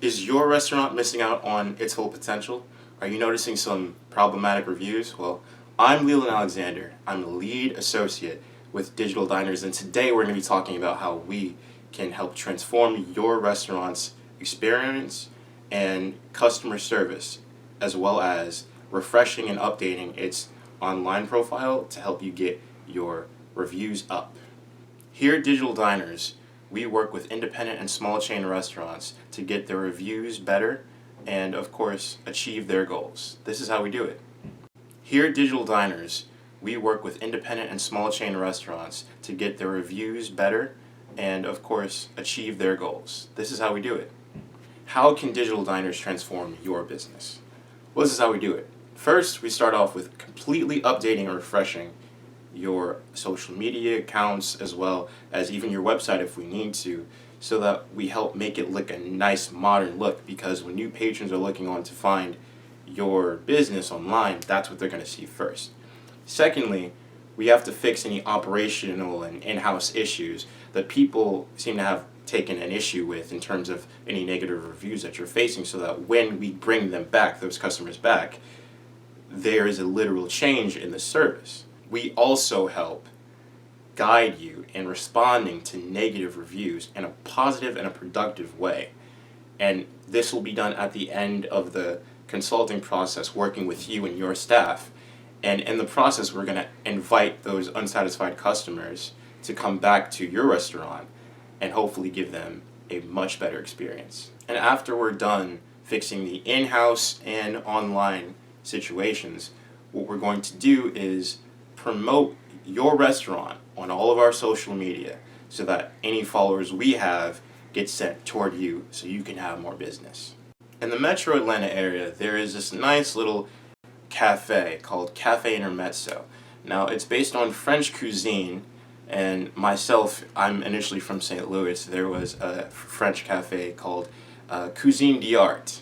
Is your restaurant missing out on its full potential? Are you noticing some problematic reviews? Well, I'm Leland Alexander. I'm the lead associate with Digital Diners, and today we're going to be talking about how we can help transform your restaurant's experience and customer service, as well as refreshing and updating its online profile to help you get your reviews up. Here at Digital Diners, we work with independent and small chain restaurants to get their reviews better and, of course, achieve their goals. This is how we do it. Here at Digital Diners, we work with independent and small chain restaurants to get their reviews better and, of course, achieve their goals. This is how we do it. How can Digital Diners transform your business? Well, this is how we do it. First, we start off with completely updating and refreshing your social media accounts as well as even your website if we need to, so that we help make it look a nice modern look, because when new patrons are looking on to find your business online, that's what they're going to see first. Secondly, we have to fix any operational and in-house issues that people seem to have taken an issue with in terms of any negative reviews that you're facing, so that when we bring them back, those customers back, there is a literal change in the service. We also help guide you in responding to negative reviews in a positive and a productive way. And this will be done at the end of the consulting process, working with you and your staff. And in the process, we're going to invite those unsatisfied customers to come back to your restaurant and hopefully give them a much better experience. And after we're done fixing the in-house and online situations, what we're going to do is promote your restaurant on all of our social media so that any followers we have get sent toward you so you can have more business. In the metro Atlanta area, there is this nice little cafe called Cafe Intermezzo. Now, it's based on French cuisine, and myself, I'm initially from St. Louis. There was a French cafe called Cuisine d'Art.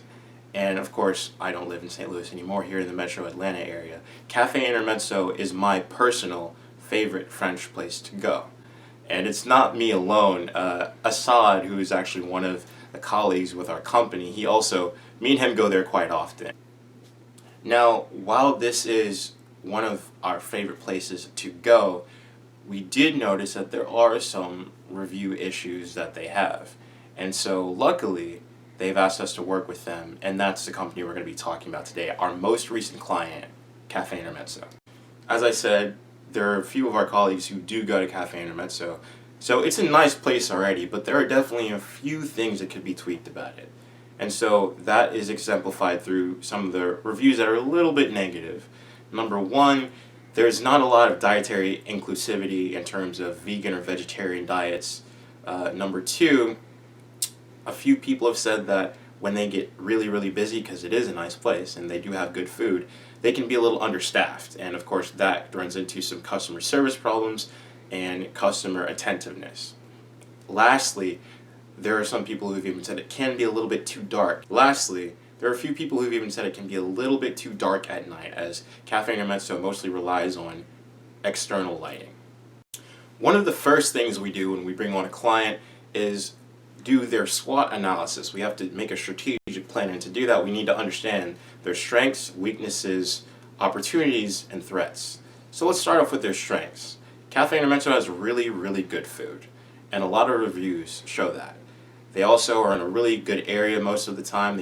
And of course, I don't live in St. Louis anymore, here in the metro Atlanta area. Cafe Intermezzo is my personal favorite French place to go. And it's not me alone. Assad, who is actually one of the colleagues with our company, me and him go there quite often. Now, while this is one of our favorite places to go, we did notice that there are some review issues that they have. And so, luckily, they've asked us to work with them, and that's the company we're going to be talking about today, our most recent client, Cafe Intermezzo. As I said, there are a few of our colleagues who do go to Cafe Intermezzo, so it's a nice place already, but there are definitely a few things that could be tweaked about it. And so that is exemplified through some of the reviews that are a little bit negative. Number one, there's not a lot of dietary inclusivity in terms of vegan or vegetarian diets. Number two, a few people have said that when they get really, really busy, because it is a nice place and they do have good food, they can be a little understaffed. And of course, that runs into some customer service problems and customer attentiveness. Lastly, there are some people who've even said it can be a little bit too dark. Lastly, there are a few people who've even said it can be a little bit too dark at night, as Cafe Intermezzo mostly relies on external lighting. One of the first things we do when we bring on a client is do their SWOT analysis. We have to make a strategic plan, and to do that we need to understand their strengths, weaknesses, opportunities, and threats. So let's start off with their strengths. Cafe Intermezzo has really, really good food, and a lot of reviews show that. They also are in a really good area most of the time.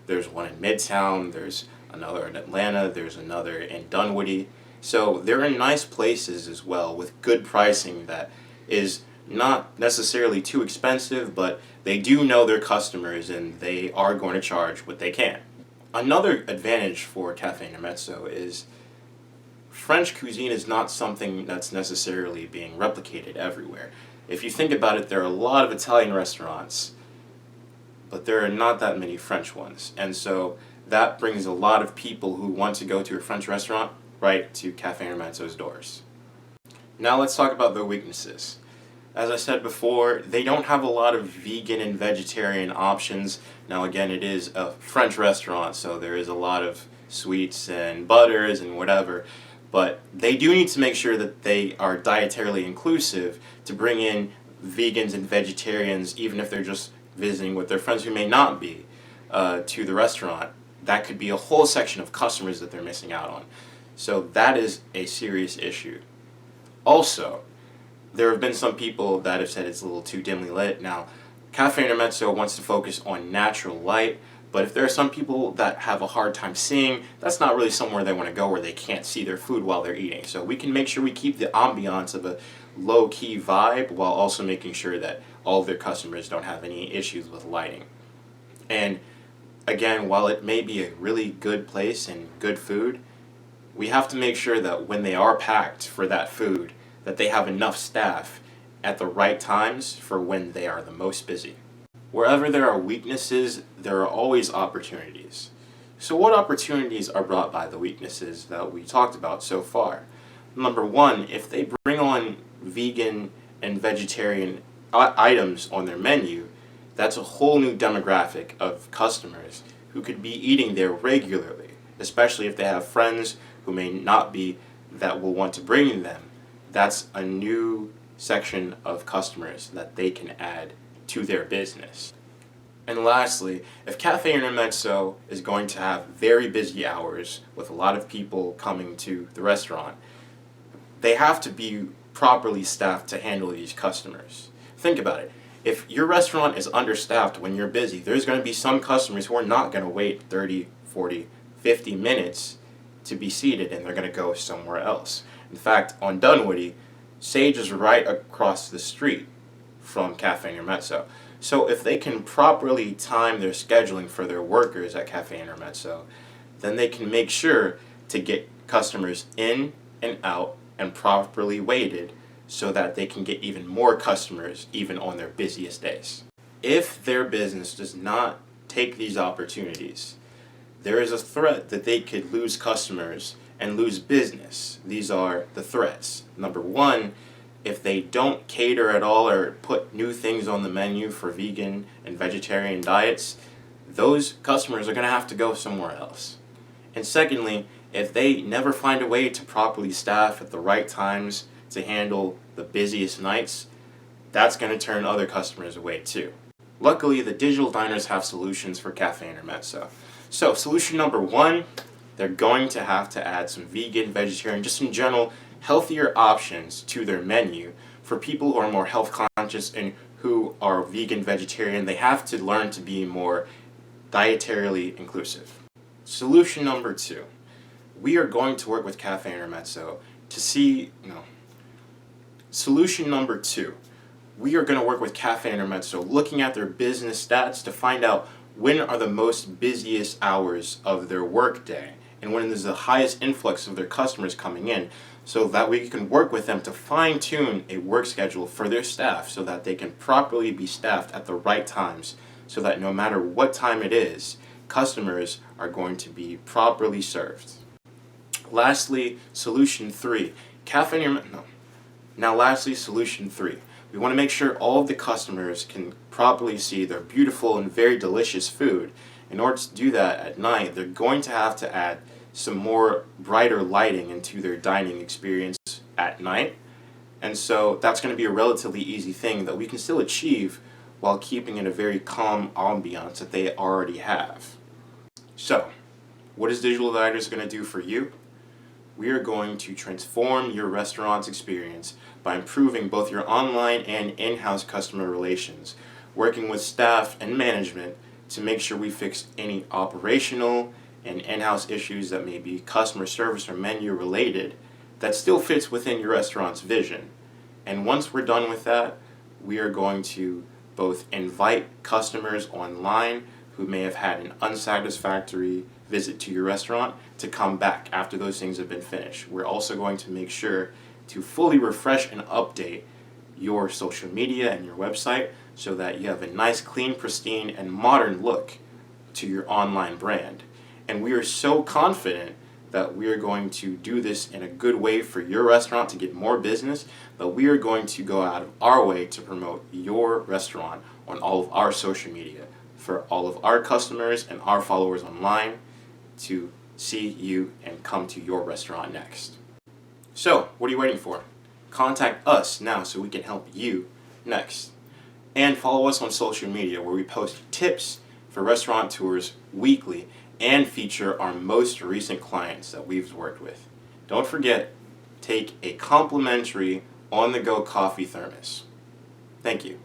There's one in Midtown, there's another in Atlanta, there's another in Dunwoody. So they're in nice places as well with good pricing that is not necessarily too expensive, but they do know their customers and they are going to charge what they can. Another advantage for Cafe Intermezzo is French cuisine is not something that's necessarily being replicated everywhere. If you think about it, there are a lot of Italian restaurants, but there are not that many French ones. And so that brings a lot of people who want to go to a French restaurant right to Cafe Intermezzo's doors. Now let's talk about their weaknesses. As I said before, they don't have a lot of vegan and vegetarian options. Now again, it is a French restaurant, so there is a lot of sweets and butters and whatever. But they do need to make sure that they are dietarily inclusive to bring in vegans and vegetarians, even if they're just visiting with their friends who may not be to the restaurant, that could be a whole section of customers that they're missing out on. So that is a serious issue. Also, there have been some people that have said it's a little too dimly lit. Now, Cafe Intermezzo wants to focus on natural light, but if there are some people that have a hard time seeing, that's not really somewhere they want to go where they can't see their food while they're eating. So we can make sure we keep the ambiance of a low-key vibe while also making sure that all of their customers don't have any issues with lighting. And again, while it may be a really good place and good food, we have to make sure that when they are packed for that food, that they have enough staff at the right times for when they are the most busy. Wherever there are weaknesses, there are always opportunities. So what opportunities are brought by the weaknesses that we talked about so far? Number one, if they bring on vegan and vegetarian items on their menu, that's a whole new demographic of customers who could be eating there regularly, especially if they have friends who may not be that will want to bring them. That's a new section of customers that they can add to their business. And lastly, if Cafe Intermezzo is going to have very busy hours with a lot of people coming to the restaurant, they have to be properly staffed to handle these customers. Think about it. If your restaurant is understaffed when you're busy, there's going to be some customers who are not going to wait 30, 40, 50 minutes to be seated, and they're going to go somewhere else. In fact, on Dunwoody, Sage is right across the street from Cafe Intermezzo. So if they can properly time their scheduling for their workers at Cafe Intermezzo, then they can make sure to get customers in and out and properly weighted so that they can get even more customers even on their busiest days. If their business does not take these opportunities, there is a threat that they could lose customers and lose business. These are the threats. Number one, if they don't cater at all or put new things on the menu for vegan and vegetarian diets, those customers are going to have to go somewhere else. And secondly, if they never find a way to properly staff at the right times to handle the busiest nights, that's going to turn other customers away too. Luckily, the digital diners have solutions for Cafe Intermezzo. So, solution number one, they're going to have to add some vegan, vegetarian, just in general, healthier options to their menu for people who are more health conscious and who are vegan, vegetarian. They have to learn to be more dietarily inclusive. Solution number two, we are going to work with Cafe Intermezzo to see, Solution number two, we are going to work with Cafe Intermezzo looking at their business stats to find out when are the most busiest hours of their workday and when there's the highest influx of their customers coming in, so that we can work with them to fine-tune a work schedule for their staff so that they can properly be staffed at the right times, so that no matter what time it is, customers are going to be properly served. Lastly, solution three. Solution three. We want to make sure all of the customers can properly see their beautiful and very delicious food. In order to do that at night, they're going to have to add some more brighter lighting into their dining experience at night. And so that's going to be a relatively easy thing that we can still achieve while keeping in a very calm ambiance that they already have. So, what is Digital Diners going to do for you? We are going to transform your restaurant's experience by improving both your online and in-house customer relations, working with staff and management to make sure we fix any operational and in-house issues that may be customer service or menu related that still fits within your restaurant's vision. And once we're done with that, we are going to both invite customers online who may have had an unsatisfactory visit to your restaurant to come back after those things have been finished. We're also going to make sure to fully refresh and update your social media and your website so that you have a nice, clean, pristine, and modern look to your online brand. And we are so confident that we are going to do this in a good way for your restaurant to get more business, that we are going to go out of our way to promote your restaurant on all of our social media for all of our customers and our followers online to see you and come to your restaurant next. So, what are you waiting for? Contact us now so we can help you next. And follow us on social media where we post tips for restaurant tours weekly and feature our most recent clients that we've worked with. Don't forget, take a complimentary on-the-go coffee thermos. Thank you.